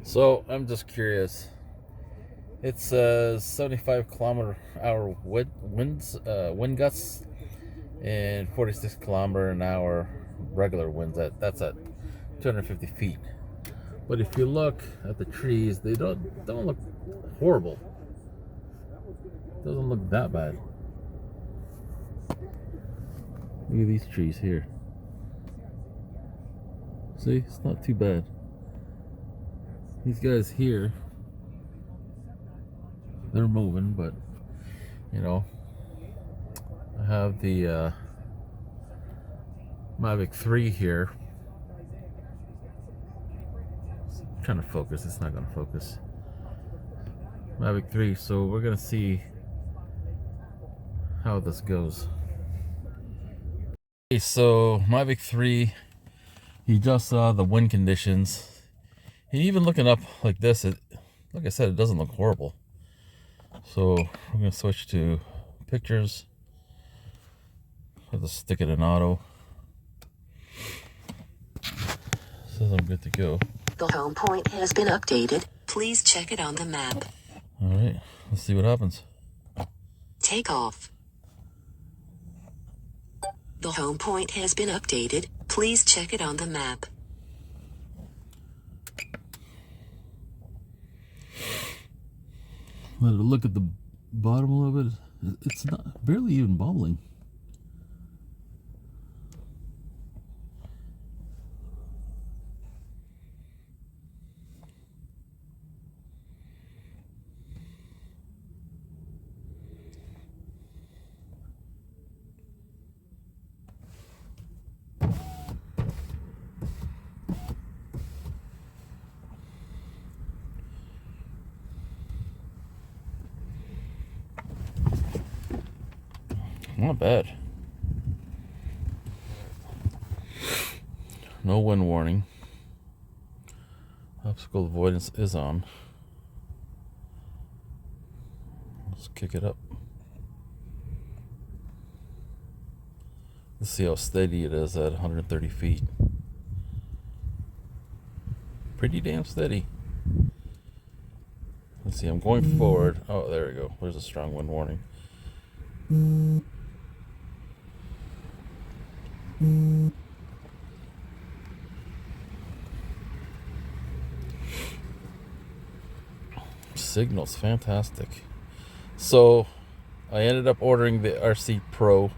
So I'm just curious. It's 75-kilometer-hour wind gusts and 46-kilometer-an-hour regular winds. That's at 250 feet. But if you look at the trees, they don't look horrible. It doesn't look that bad. Look at these trees here. See, it's not too bad. These guys here, they're moving, but you know, I have the Mavic 3 here. I'm trying to focus, it's not going to focus. Mavic 3, so we're going to see how this goes. Okay, so Mavic 3, you just saw the wind conditions. And even looking up like this, like I said, it doesn't look horrible. So we're going to switch to pictures. I'll just stick it in auto. Says I'm good to go. The home point has been updated. Please check it on the map. All right, let's see what happens. Take off. The home point has been updated. Please check it on the map. Let it look at the bottom a little bit. It's not barely even bubbling. Not bad. No wind warning. Obstacle avoidance is on. Let's kick it up. Let's see how steady it is at 130 feet. Pretty damn steady. Let's see, I'm going forward. Oh, there we go. There's a strong wind warning. Signal's fantastic. So I ended up ordering the RC Pro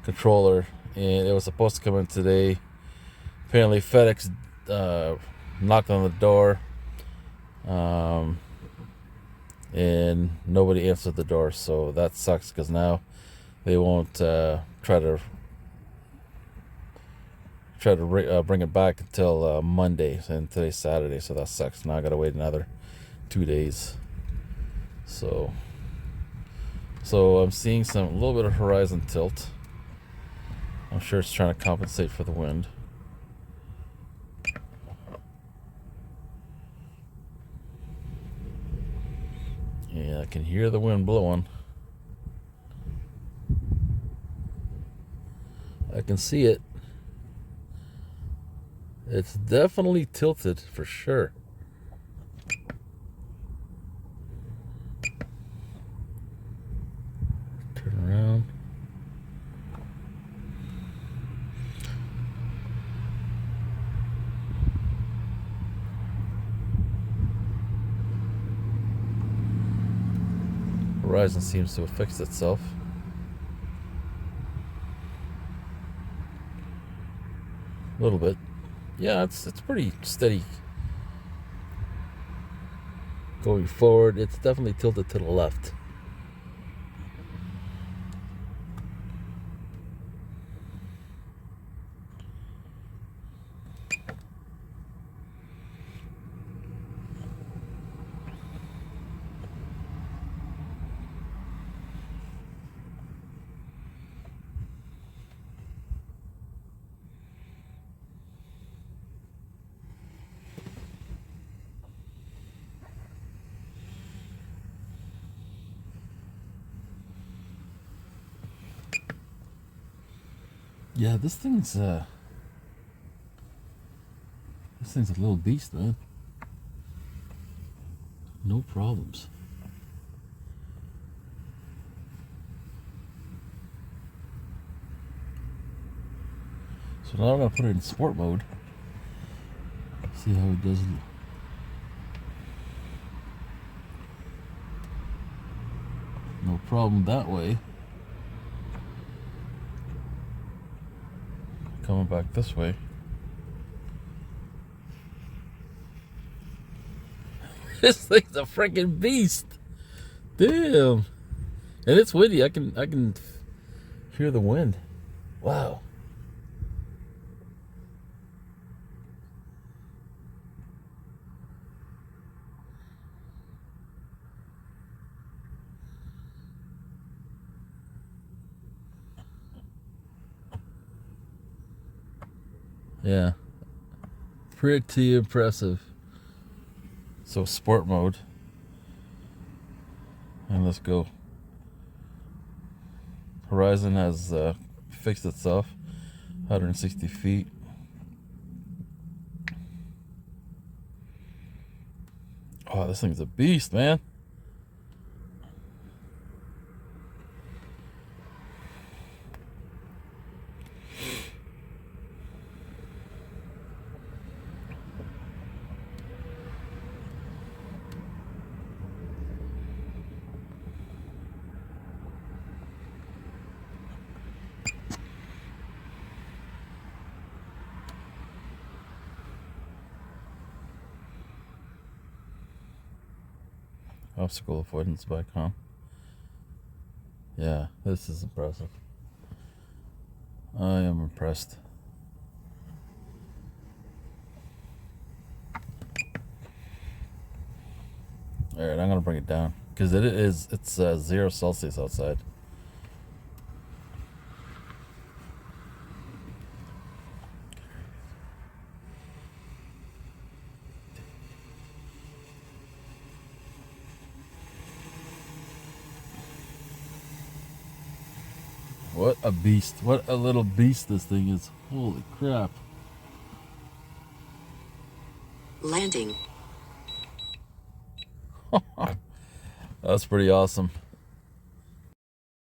controller, and it was supposed to come in today. Apparently FedEx knocked on the door, and nobody answered the door, so that sucks because now they won't try to bring it back until Monday, and today's Saturday, so that sucks. Now I gotta wait another 2 days. So I'm seeing a little bit of horizon tilt. I'm sure it's trying to compensate for the wind. Yeah, I can hear the wind blowing. I can see it. It's definitely tilted for sure. Turn around. Horizon seems to have fixed itself. A little bit. Yeah, it's pretty steady. Going forward, it's definitely tilted to the left. Yeah, this thing's a little beast, man. no problems. So now I'm gonna put it in sport mode. See how it does. No problem that way. Coming back this way. This thing's a freaking beast. Damn. And it's windy. I can hear the wind. Wow. Yeah. Pretty impressive. So sport mode. And let's go. Horizon has fixed itself. 160 feet. Oh, this thing's a beast, man. Obstacle avoidance bike, huh? Yeah, this is impressive. I am impressed. Alright, I'm gonna bring it down because it's 0 Celsius outside. What a beast. What a little beast this thing is. Holy crap. Landing. That's pretty awesome.